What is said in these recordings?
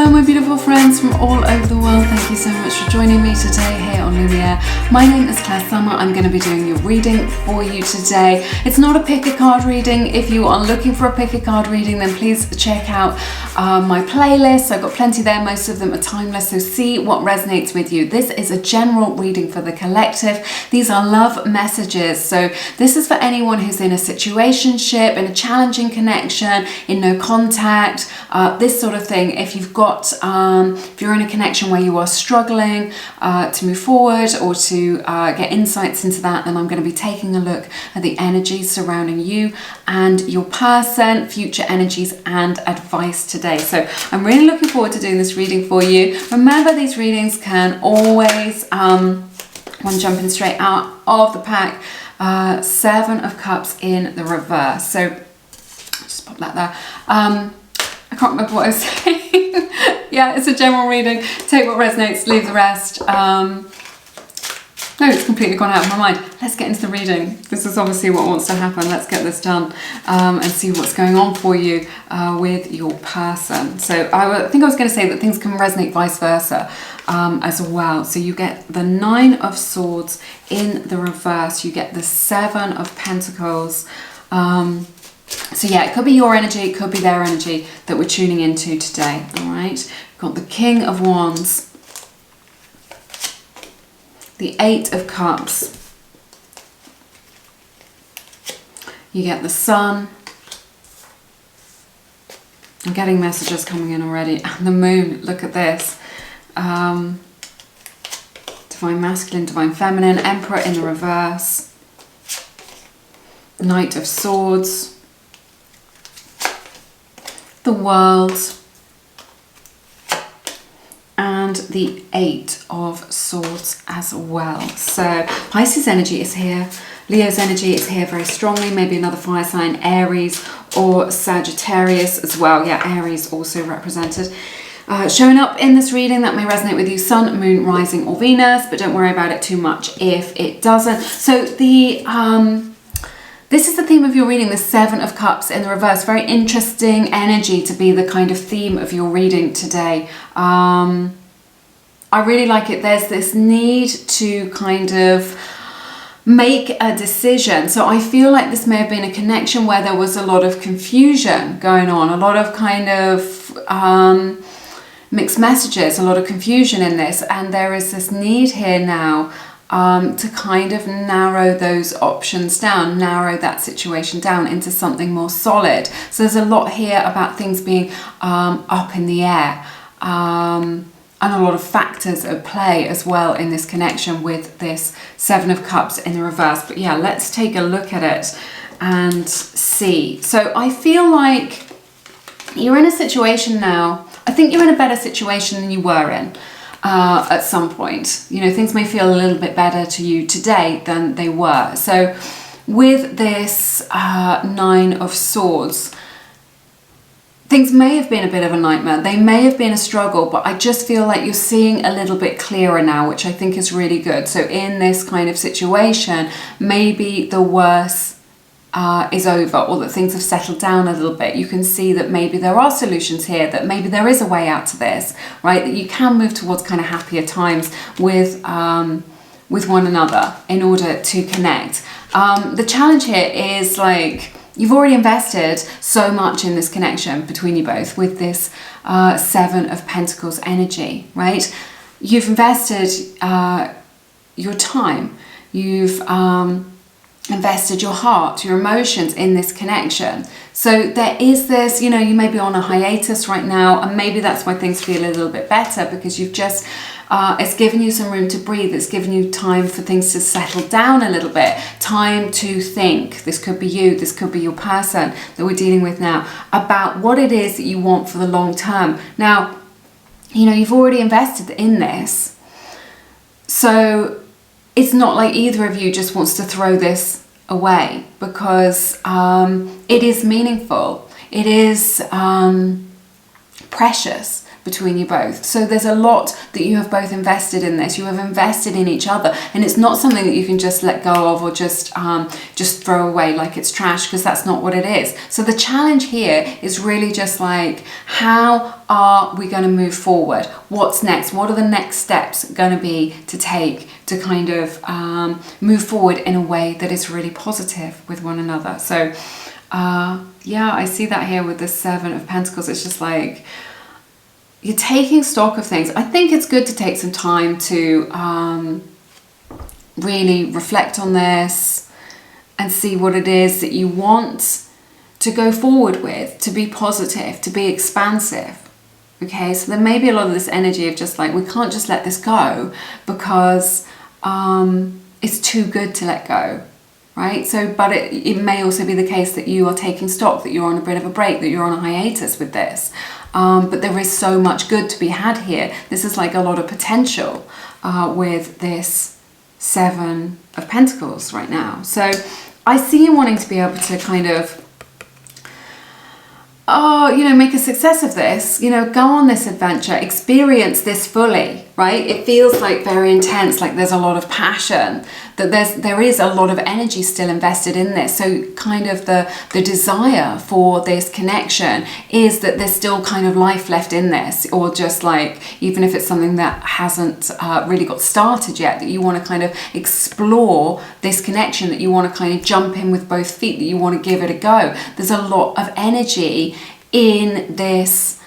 Hello my beautiful friends from all over the world, thank you so much for joining me today here on Lumiere. My name is Kasamba. I'm going to be doing your reading for you today. It's not a pick a card reading. If you are looking for a pick a card reading, then please check out my playlist. I've got plenty there, most of them are timeless, so see what resonates with you. This is a general reading for the collective. These are love messages, so this is for anyone who's in a situationship, in a challenging connection, in no contact, this sort of thing. If you've got, if you're in a connection where you are struggling to move forward or to get insights into that, then I'm going to be taking a look at the energies surrounding you and your person, future energies and advice today. So I'm really looking forward to doing this reading for you. Remember, these readings can always, one jumping straight out of the pack, Seven of Cups in the reverse. So just pop that there. I can't remember what I was saying. Yeah, it's a general reading. Take what resonates, leave the rest. No, it's completely gone out of my mind. Let's get into the reading. This is obviously what wants to happen. Let's get this done and see what's going on for you with your person. So I think I was going to say that things can resonate vice versa as well. So you get the Nine of Swords in the reverse. You get the Seven of Pentacles. So yeah, it could be your energy, it could be their energy that we're tuning into today, all right? We've got the King of Wands, the Eight of Cups, you get the Sun, I'm getting messages coming in already, and the Moon, look at this, Divine Masculine, Divine Feminine, Emperor in the reverse, Knight of Swords, the World, and the Eight of Swords as well. So Pisces energy is here, Leo's energy is here very strongly, maybe another fire sign, Aries or Sagittarius as well. Yeah, Aries also represented. Showing up in this reading that may resonate with you, Sun, Moon, Rising or Venus, but don't worry about it too much if it doesn't. So the this is the theme of your reading, the Seven of Cups in the reverse. Very interesting energy to be the kind of theme of your reading today. I really like it. There's this need to kind of make a decision. So I feel like this may have been a connection where there was a lot of confusion going on, a lot of kind of mixed messages, a lot of confusion in this. And there is this need here now to kind of narrow those options down, narrow that situation down into something more solid. So there's a lot here about things being up in the air, and a lot of factors at play as well in this connection with this Seven of Cups in the reverse. But yeah, let's take a look at it and see. So I feel like you're in a situation now, I think you're in a better situation than you were in at some point. You know, things may feel a little bit better to you today than they were. So with this Nine of Swords, things may have been a bit of a nightmare. They may have been a struggle, but I just feel like you're seeing a little bit clearer now, which I think is really good. So in this kind of situation, maybe the worst is over, or that things have settled down a little bit. You can see that maybe there are solutions here, that maybe there is a way out to this, right? That you can move towards kind of happier times with one another in order to connect. The challenge here is like, you've already invested so much in this connection between you both with this Seven of Pentacles energy, right? You've invested your time, you've invested your heart, your emotions in this connection. So there is this, you know, you may be on a hiatus right now, and maybe that's why things feel a little bit better, because you've just, it's given you some room to breathe. It's given you time for things to settle down a little bit, time to think. This could be you, this could be your person that we're dealing with now, about what it is that you want for the long term. Now, you know, you've already invested in this, so it's not like either of you just wants to throw this away, because it is meaningful. It is precious, between you both. So there's a lot that you have both invested in this. You have invested in each other, and it's not something that you can just let go of or just throw away like it's trash, because that's not what it is. So the challenge here is really just like, how are we going to move forward? What's next? What are the next steps going to be to take to kind of move forward in a way that is really positive with one another? So yeah, I see that here with the Seven of Pentacles. It's just like, you're taking stock of things. I think it's good to take some time to really reflect on this and see what it is that you want to go forward with, to be positive, to be expansive. Okay, so there may be a lot of this energy of just like, we can't just let this go because it's too good to let go, right? So, but it may also be the case that you are taking stock, that you're on a bit of a break, that you're on a hiatus with this. But there is so much good to be had here. This is like a lot of potential with this Seven of Pentacles right now. So I see you wanting to be able to kind of, you know, make a success of this, you know, go on this adventure, experience this fully, right? It feels like very intense, like there's a lot of passion, that there is a lot of energy still invested in this. So kind of the desire for this connection is that there's still kind of life left in this, or just like, even if it's something that hasn't really got started yet, that you want to kind of explore this connection, that you want to kind of jump in with both feet, that you want to give it a go. There's a lot of energy in this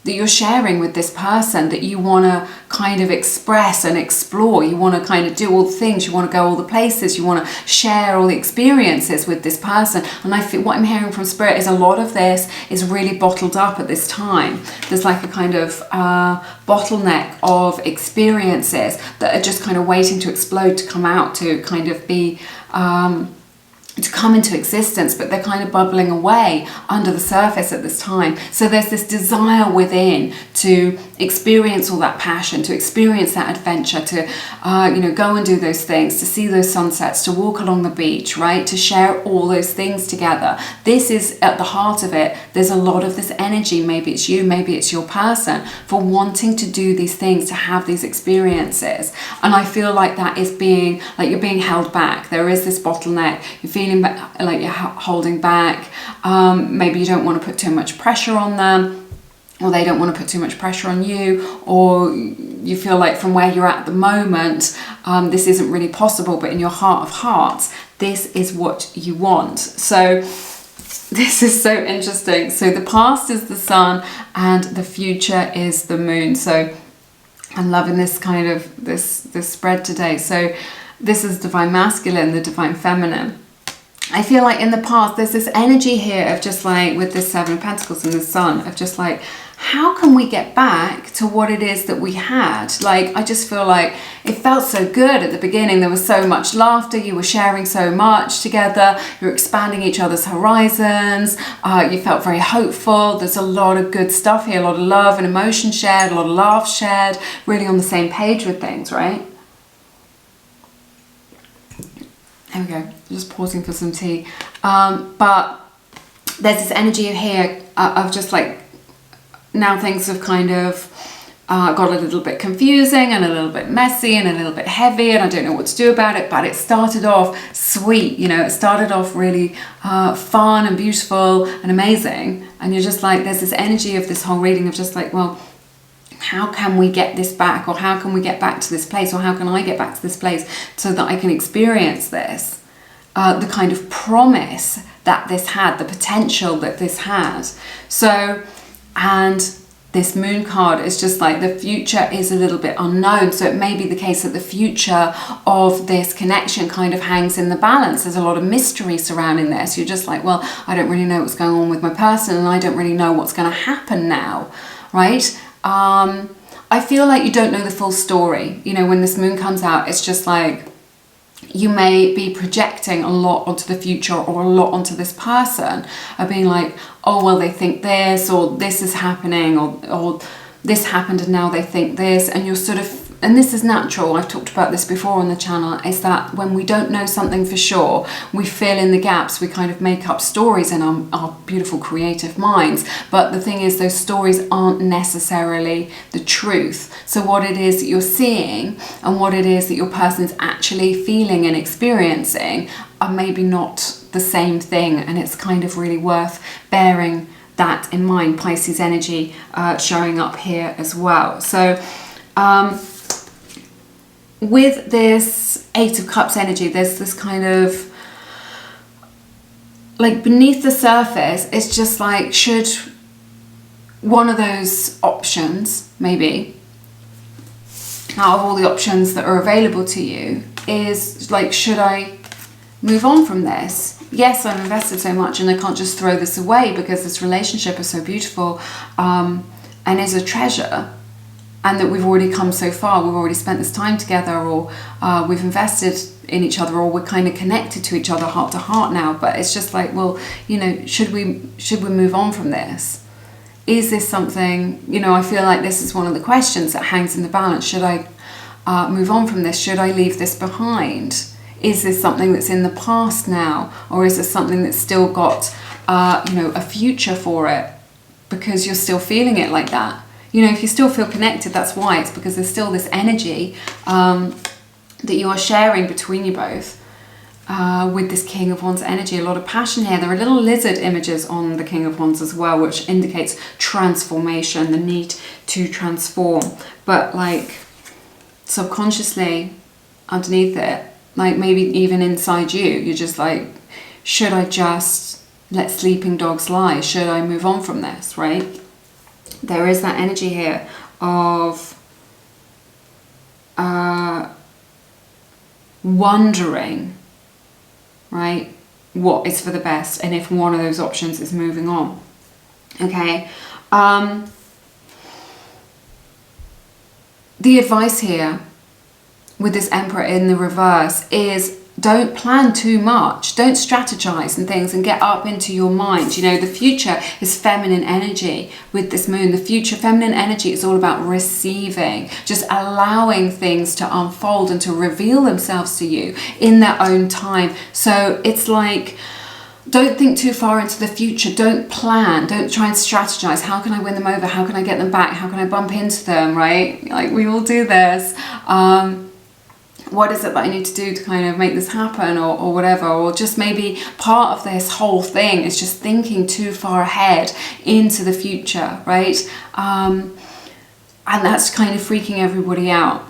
that you're sharing with this person, that you want to kind of express and explore. You want to kind of do all the things, you want to go all the places, you want to share all the experiences with this person. And I feel what I'm hearing from Spirit is a lot of this is really bottled up at this time. There's like a kind of bottleneck of experiences that are just kind of waiting to explode, to come out, to kind of be to come into existence, but they're kind of bubbling away under the surface at this time. So there's this desire within to experience all that passion, to experience that adventure, to you know, go and do those things, to see those sunsets, to walk along the beach, right? To share all those things together. This is at the heart of it. There's a lot of this energy, maybe it's you, maybe it's your person, for wanting to do these things, to have these experiences. And I feel like that is being, like you're being held back. There is this bottleneck. You're feeling like you're holding back. Maybe you don't want to put too much pressure on them, or they don't want to put too much pressure on you, or you feel like from where you're at the moment, this isn't really possible, but in your heart of hearts, this is what you want. So this is so interesting. So the past is the sun and the future is the moon. So I'm loving this kind of this spread today. So this is divine masculine, the divine feminine. I feel like in the past there's this energy here of just like, with this Seven of Pentacles and the sun, of just like, how can we get back to what it is that we had? Like, I just feel like it felt so good at the beginning. There was so much laughter. You were sharing so much together. You're expanding each other's horizons. You felt very hopeful. There's a lot of good stuff here, a lot of love and emotion shared, a lot of laughs shared, really on the same page with things, right? There we go, just pausing for some tea. But there's this energy here of just like, now things have kind of got a little bit confusing and a little bit messy and a little bit heavy, and I don't know what to do about it. But it started off sweet, you know, it started off really fun and beautiful and amazing. And you're just like, there's this energy of this whole reading of just like, well, how can we get this back, or how can we get back to this place, or how can I get back to this place so that I can experience this, the kind of promise that this had, the potential that this had. So, and this moon card is just like, the future is a little bit unknown. So it may be the case that the future of this connection kind of hangs in the balance. There's a lot of mystery surrounding this. You're just like, well, I don't really know what's going on with my person, and I don't really know what's going to happen now, right? I feel like you don't know the full story. You know, when this moon comes out, it's just like, you may be projecting a lot onto the future, or a lot onto this person, of being like, oh, well, they think this, or this is happening, or this happened and now they think this. And you're sort of and this is natural, I've talked about this before on the channel, is that when we don't know something for sure, we fill in the gaps, we kind of make up stories in our beautiful creative minds. But the thing is, those stories aren't necessarily the truth. So what it is that you're seeing and what it is that your person is actually feeling and experiencing are maybe not the same thing, and it's kind of really worth bearing that in mind. Pisces energy showing up here as well. So with this Eight of Cups energy, there's this kind of, like, beneath the surface, it's just like, should one of those options, maybe, out of all the options that are available to you, is like, should I move on from this? Yes, I've invested so much and I can't just throw this away, because this relationship is so beautiful and is a treasure, and that we've already come so far, we've already spent this time together, or we've invested in each other, or we're kind of connected to each other heart to heart now. But it's just like, well, you know, should we move on from this? Is this something, you know, I feel like this is one of the questions that hangs in the balance. Should I move on from this? Should I leave this behind? Is this something that's in the past now, or is this something that's still got, you know, a future for it, because you're still feeling it like that? You know, if you still feel connected, that's why. It's because there's still this energy that you are sharing between you both with this King of Wands energy. A lot of passion here. There are little lizard images on the King of Wands as well, which indicates transformation, the need to transform. But like, subconsciously underneath it, like maybe even inside you, you're just like, should I just let sleeping dogs lie? Should I move on from this, right? There is that energy here of wondering, right, what is for the best, and if one of those options is moving on. Okay. The advice here with this Emperor in the reverse is, don't plan too much, don't strategize and things and get up into your mind. You know, the future is feminine energy with this moon. The future feminine energy is all about receiving, just allowing things to unfold and to reveal themselves to you in their own time. So it's like, don't think too far into the future. Don't plan. Don't try and strategize. How can I win them over? How can I get them back? How can I bump into them, right? Like, we all do this. What is it that I need to do to kind of make this happen, or whatever? Or just maybe part of this whole thing is just thinking too far ahead into the future, right? And that's kind of freaking everybody out.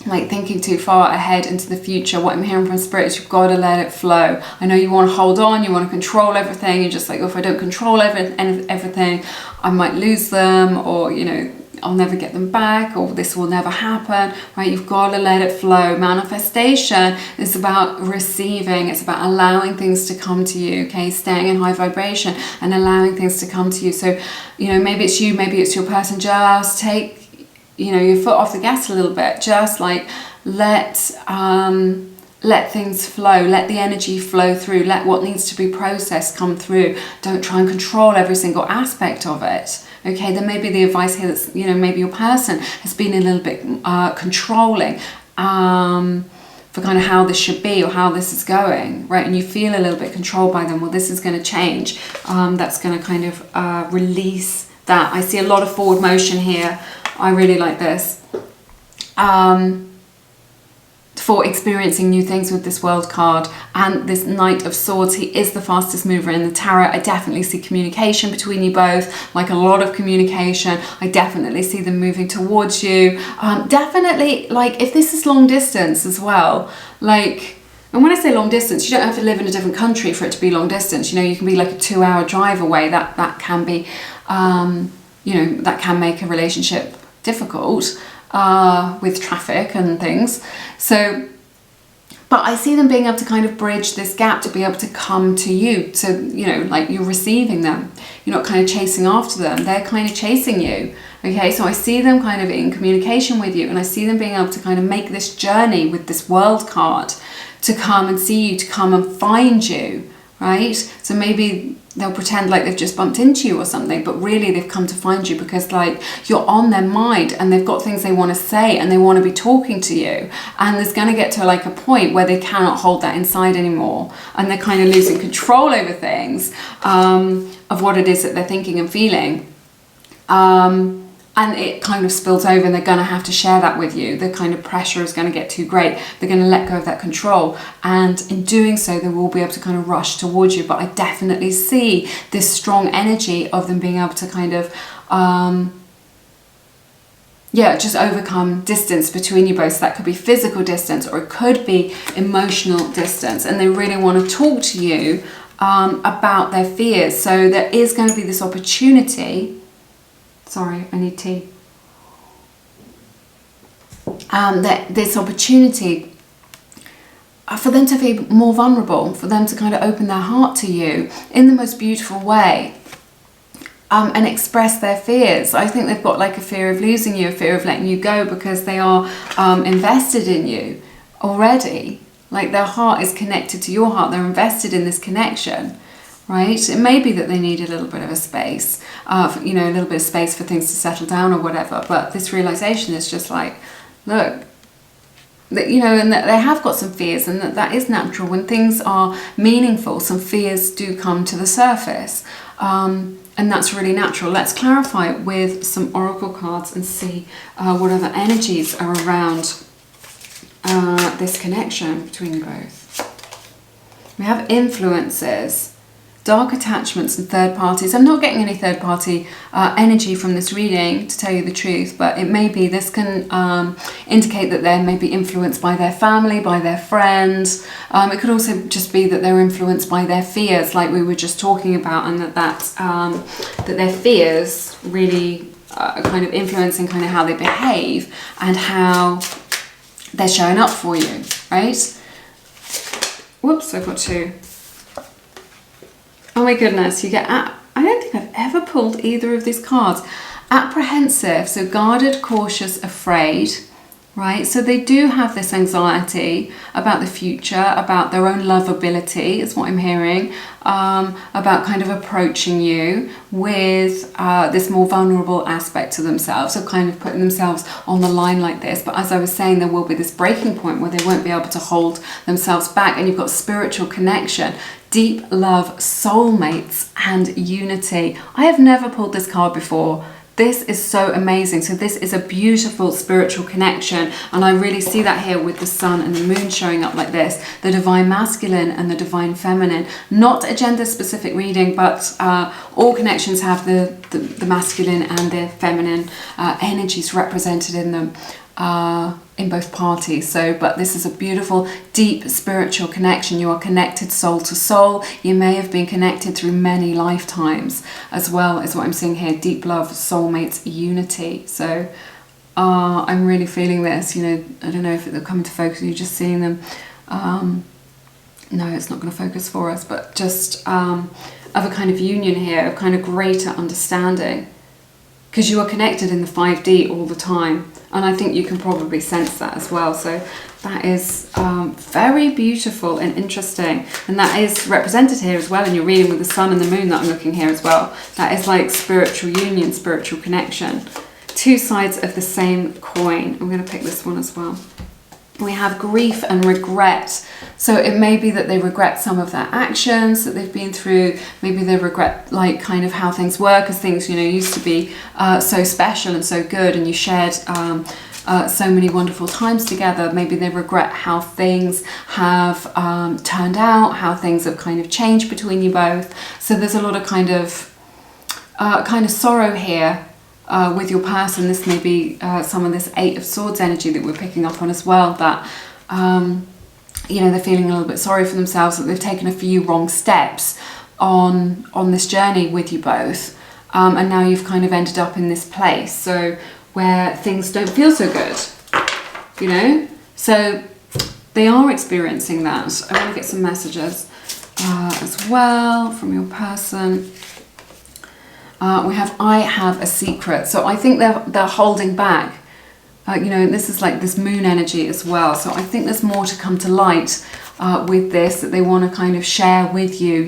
Like, thinking too far ahead into the future. What I'm hearing from Spirit is, you've got to let it flow. I know you want to hold on, you want to control everything. You're just like, oh, if I don't control everything, I might lose them, or, you know, I'll never get them back, or this will never happen, right? You've got to let it flow. Manifestation is about receiving. It's about allowing things to come to you, okay? Staying in high vibration and allowing things to come to you. So, you know, maybe it's you, maybe it's your person. Just take, you know, your foot off the gas a little bit. Just like let things flow. Let the energy flow through. Let what needs to be processed come through. Don't try and control every single aspect of it. Okay, then maybe the advice here that's, you know, maybe your person has been a little bit controlling for kind of how this should be or how this is going, right? And you feel a little bit controlled by them. Well, this is going to change. That's going to kind of release that. I see a lot of forward motion here. I really like this. For experiencing new things with this World card and this Knight of Swords. He is the fastest mover in the tarot. I definitely see communication between you both, like a lot of communication. I definitely see them moving towards you. Definitely, like, if this is long distance as well, like, and when I say long distance, you don't have to live in a different country for it to be long distance. You know, you can be like a 2-hour drive away. That can be, you know, that can make a relationship difficult. With traffic and things. So, but I see them being able to kind of bridge this gap to be able to come to you. So, you know, like, you're receiving them. You're not kind of chasing after them. They're kind of chasing you. Okay, so I see them kind of in communication with you, and I see them being able to kind of make this journey with this World card to come and see you, to come and find you, right? So maybe they'll pretend like they've just bumped into you or something, but really they've come to find you because like you're on their mind and they've got things they want to say and they want to be talking to you, and there's going to get to like a point where they cannot hold that inside anymore and they're kind of losing control over things, of what it is that they're thinking and feeling, and it kind of spills over and they're going to have to share that with you. The kind of pressure is going to get too great. They're going to let go of that control, and in doing so they will be able to kind of rush towards you. But I definitely see this strong energy of them being able to kind of just overcome distance between you both. So that could be physical distance or it could be emotional distance, and they really want to talk to you about their fears. So there is going to be this opportunity. Sorry, I need tea. This opportunity for them to be more vulnerable, for them to kind of open their heart to you in the most beautiful way, and express their fears. I think they've got like a fear of losing you, a fear of letting you go, because they are invested in you already. Like their heart is connected to your heart. They're invested in this connection. Right? It may be that they need a little bit of a space, a little bit of space for things to settle down or whatever. But this realization is just like, look, that, and that they have got some fears, and that is natural. When things are meaningful, some fears do come to the surface. And that's really natural. Let's clarify with some oracle cards and see what other energies are around this connection between you both. We have influences, dark attachments and third parties. I'm not getting any third party energy from this reading, to tell you the truth, but it may be, this can indicate that they may be influenced by their family, by their friends. It could also just be that they're influenced by their fears, like we were just talking about, and that their fears really are kind of influencing kind of how they behave and how they're showing up for you, right? Whoops, I've got two. Oh my goodness, you get, I don't think I've ever pulled either of these cards. Apprehensive, so guarded, cautious, afraid, right? So they do have this anxiety about the future, about their own lovability, is what I'm hearing, about kind of approaching you with this more vulnerable aspect to themselves, so kind of putting themselves on the line like this. But as I was saying, there will be this breaking point where they won't be able to hold themselves back, and you've got spiritual connection, deep love, soulmates, and unity. I have never pulled this card before. This is so amazing. So this is a beautiful spiritual connection, and I really see that here with the sun and the moon showing up like this, the divine masculine and the divine feminine. Not a gender specific reading, but all connections have the masculine and the feminine energies represented in them, in both parties. So, but this is a beautiful, deep spiritual connection. You are connected soul to soul. You may have been connected through many lifetimes as well, is what I'm seeing here. Deep love, soulmates, unity. So I'm really feeling this. I don't know if it'll come into focus. You're just seeing them. No, it's not going to focus for us, but just of a kind of union here, of kind of greater understanding, because you are connected in the 5D all the time. And I think you can probably sense that as well. So that is very beautiful and interesting. And that is represented here as well in your reading with the sun and the moon that I'm looking here as well. That is like spiritual union, spiritual connection. Two sides of the same coin. I'm going to pick this one as well. We have grief and regret. So it may be that they regret some of their actions that they've been through. Maybe they regret like kind of how things were, because things, used to be so special and so good, and you shared so many wonderful times together. Maybe they regret how things have turned out, how things have kind of changed between you both. So there's a lot of kind of sorrow here. With your person. This may be some of this Eight of Swords energy that we're picking up on as well, that they're feeling a little bit sorry for themselves, that they've taken a few wrong steps on this journey with you both, and now you've kind of ended up in this place so where things don't feel so good, so they are experiencing that. I want to get some messages as well from your person. We have, I have a secret. So I think they're holding back. This is like this moon energy as well. So I think there's more to come to light with this, that they want to kind of share with you,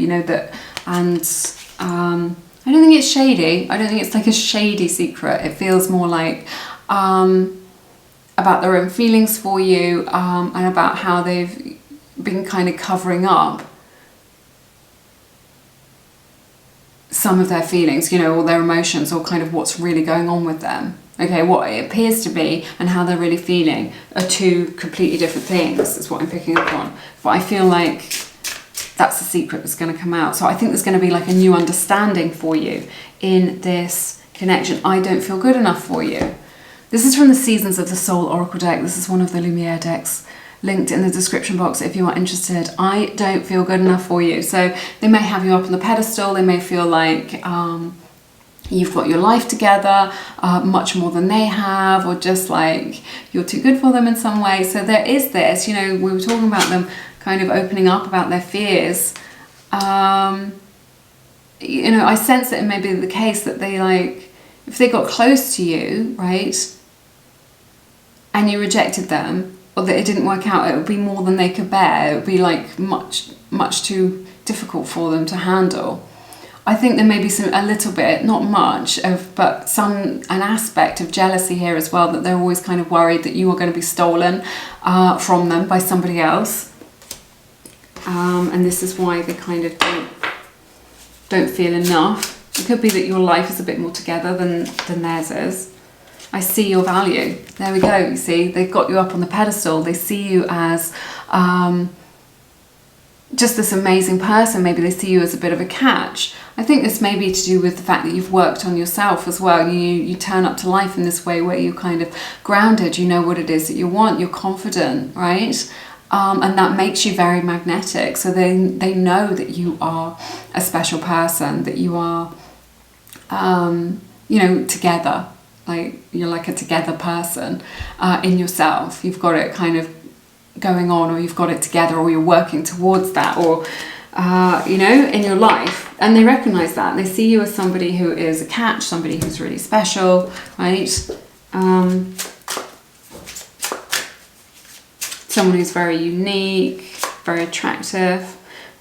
and I don't think it's shady. I don't think it's like a shady secret. It feels more like about their own feelings for you, and about how they've been kind of covering up some of their feelings, you know, or their emotions, or kind of what's really going on with them. Okay, what it appears to be and how they're really feeling are two completely different things, is what I'm picking up on. But I feel like that's the secret that's going to come out. So I think there's going to be like a new understanding for you in this connection. I don't feel good enough for you. This is from the Seasons of the Soul Oracle deck. This is one of the Lumiere decks, linked in the description box if you are interested. I don't feel good enough for you. So they may have you up on the pedestal. They may feel like you've got your life together much more than they have, or just like you're too good for them in some way. So there is this, you know, we were talking about them kind of opening up about their fears. You know, I sense that it may be the case that they, like, if they got close to you, right, and you rejected them, or that it didn't work out, it would be more than they could bear. It would be like much too difficult for them to handle. I think there may be a little bit, not much, but an aspect of jealousy here as well, that they're always kind of worried that you are going to be stolen from them by somebody else. And this is why they kind of don't feel enough. It could be that your life is a bit more together than theirs is. I see your value. There we go. You see, they've got you up on the pedestal. They see you as just this amazing person. Maybe they see you as a bit of a catch. I think this may be to do with the fact that you've worked on yourself as well. You turn up to life in this way where you're kind of grounded. You know what it is that you want. You're confident, right? And that makes you very magnetic. So they know that you are a special person, that you are, you know, together. Like, you're like a together person in yourself. You've got it kind of going on, or you've got it together, or you're working towards that, or, you know, in your life. And they recognize that. They see you as somebody who is a catch, somebody who's really special, right? Someone who's very unique, very attractive.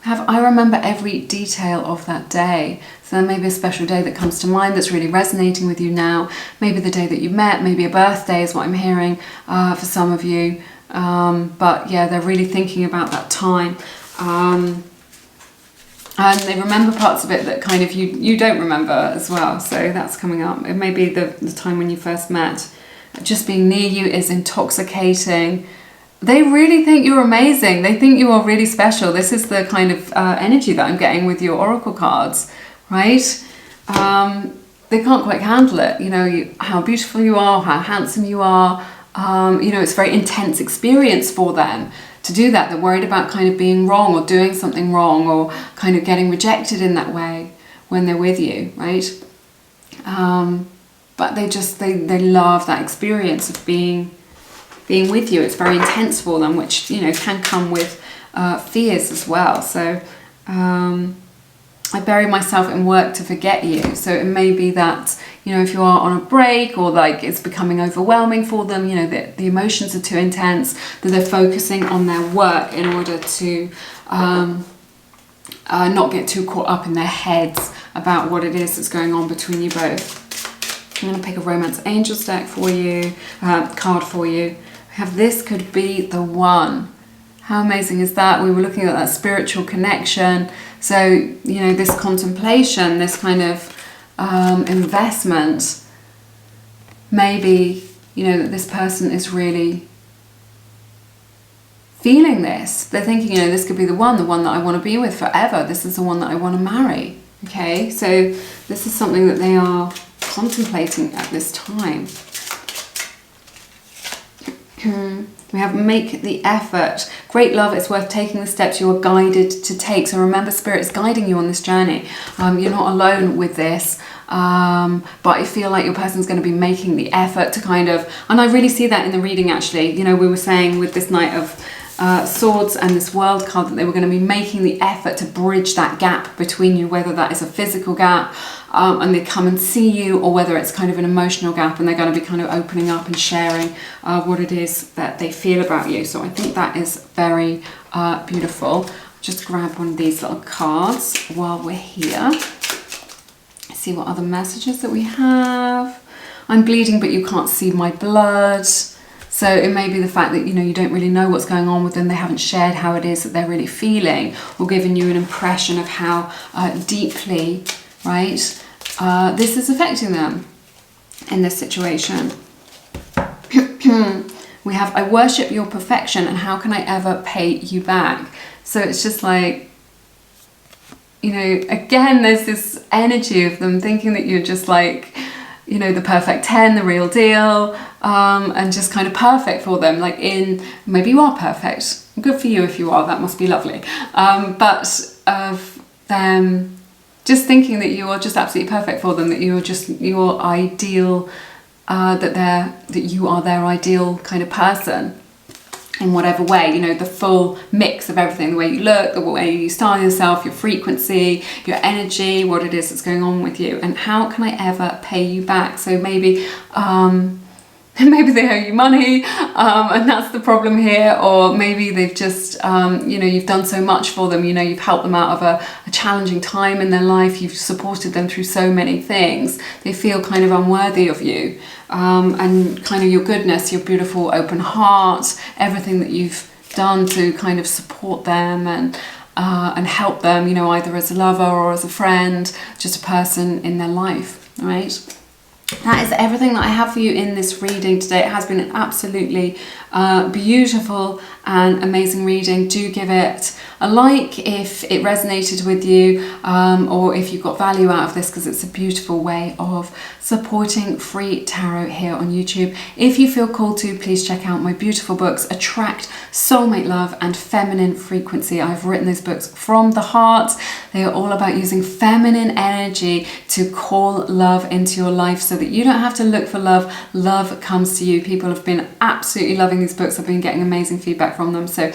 I remember every detail of that day. So there may be a special day that comes to mind that's really resonating with you now. Maybe the day that you met, maybe a birthday is what I'm hearing for some of you. But yeah, they're really thinking about that time. And they remember parts of it that kind of you don't remember as well. So that's coming up. It may be the time when you first met. Just being near you is intoxicating. They really think you're amazing. They think you are really special. This is the kind of energy that I'm getting with your oracle cards, right? They can't quite handle it. You know, how beautiful you are, how handsome you are. You know, it's a very intense experience for them to do that. They're worried about kind of being wrong, or doing something wrong, or kind of getting rejected in that way when they're with you, right? But they love that experience of being with you. It's very intense for them, which, you know, can come with fears as well. So I bury myself in work to forget you. So it may be that, you know, if you are on a break, or like it's becoming overwhelming for them, you know, that the emotions are too intense, that they're focusing on their work in order to not get too caught up in their heads about what it is that's going on between you both. I'm going to pick a Romance Angels deck for you, card for you. Have this could be the one. How amazing is that? We were looking at that spiritual connection. So, you know, this contemplation, this kind of investment, maybe, you know, that this person is really feeling this. They're thinking, you know, this could be the one that I want to be with forever. This is the one that I want to marry. Okay, so this is something that they are contemplating at this time. We have make the effort. Great love, it's worth taking the steps you are guided to take. So remember, Spirit is guiding you on this journey. You're not alone with this. But I feel like your person's going to be making the effort to kind of, and I really see that in the reading actually. You know, we were saying with this Knight of Swords and this World card that they were going to be making the effort to bridge that gap between you, whether that is a physical gap and they come and see you, or whether it's kind of an emotional gap and they're going to be kind of opening up and sharing what it is that they feel about you. So I think that is very beautiful. Just grab one of these little cards while we're here. see what other messages that we have. I'm bleeding, but you can't see my blood. So it may be the fact that, you know, you don't really know what's going on with them. They haven't shared how it is that they're really feeling, or given you an impression of how deeply, right, this is affecting them in this situation. We have, I worship your perfection, and how can I ever pay you back? So it's just like, you know, again, there's this energy of them thinking that you're just like, you know, the perfect 10, the real deal, and just kind of perfect for them. Like, maybe you are perfect. Good for you if you are, that must be lovely. But of them just thinking that you are just absolutely perfect for them, that you're just your ideal, that you are their ideal kind of person in whatever way, you know, the full mix of everything, the way you look, the way you style yourself, your frequency, your energy, what it is that's going on with you, and how can I ever pay you back? So maybe maybe they owe you money, and that's the problem here, or maybe they've just, you know, you've done so much for them, you know, you've helped them out of a challenging time in their life, you've supported them through so many things, they feel kind of unworthy of you, and kind of your goodness, your beautiful open heart, everything that you've done to kind of support them and help them, you know, either as a lover or as a friend, just a person in their life, right? That is everything that I have for you in this reading today. It has been an absolutely beautiful and amazing reading. Do give it a like if it resonated with you, or if you got value out of this, because it's a beautiful way of supporting free tarot here on YouTube. If you feel called to, please check out my beautiful books, Attract, Soulmate Love and Feminine Frequency. I've written those books from the heart. They are all about using feminine energy to call love into your life so that you don't have to look for love. Love comes to you. People have been absolutely loving these books. I've been getting amazing feedback from them. So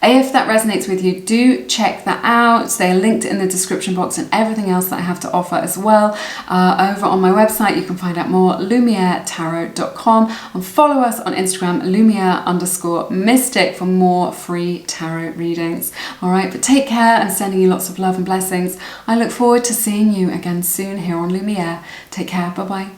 if that resonates with you, do check that out. They are linked in the description box, and everything else that I have to offer as well. Over on my website, you can find out more, lumieretarot.com, and follow us on Instagram, Lumiere_mystic, for more free tarot readings. All right, but take care. I'm sending you lots of love and blessings. I look forward to seeing you again soon here on Lumiere. Take care. Bye-bye.